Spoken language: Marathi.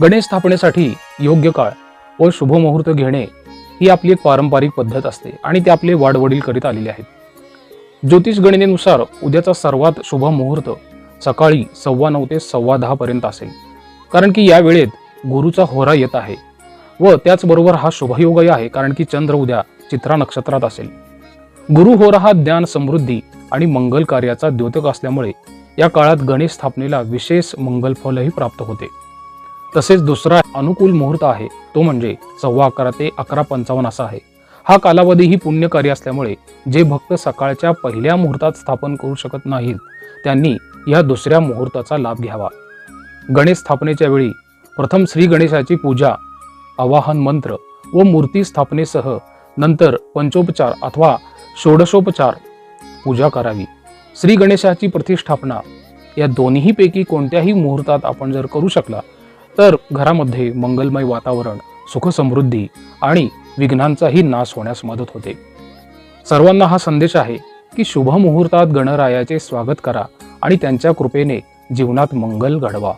गणेश स्थापनेसाठी योग्य काळ व शुभ मुहूर्त घेणे ही आपली एक पारंपरिक पद्धत असते आणि ते आपले वाडवडील करीत आलेले आहेत। ज्योतिष गणनेनुसार उद्याचा सर्वात शुभ मुहूर्त सकाळी 9:15 ते 10:15 पर्यंत असेल, कारण की या वेळेत गुरुचा होरा येत आहे व त्याचबरोबर हा शुभयोगही आहे, कारण की चंद्र उद्या चित्रा नक्षत्रात असेल। गुरु होरा हा ज्ञान, समृद्धी आणि मंगल कार्याचा द्योतक असल्यामुळे या काळात गणेश स्थापनेला विशेष मंगलफलही प्राप्त होते। तसेच दुसरा अनुकूल मुहूर्त आहे तो म्हणजे 11:15 ते 11:55 असा आहे। हा कालावधी ही पुण्यकार्य असल्यामुळे जे भक्त सकाळच्या पहिल्या मुहूर्तात स्थापन करू शकत नाहीत त्यांनी या दुसऱ्या मुहूर्ताचा लाभ घ्यावा। गणेश स्थापनेच्या वेळी प्रथम श्री गणेशाची पूजा, आवाहन मंत्र व मूर्ती स्थापनेसह नंतर पंचोपचार अथवा षोडशोपचार पूजा करावी। श्री गणेशाची प्रतिष्ठापना या दोन्ही पैकी कोणत्याही मुहूर्तात आपण जर करू शकला तर घरामध्ये मंगलमय वातावरण, सुख समृद्धी आणि विघ्नांचाही नाश होण्यास मदत होते। सर्वांना हा संदेश आहे की शुभ मुहूर्तात गणरायाचे स्वागत करा आणि त्यांच्या कृपेने जीवनात मंगल घडवा।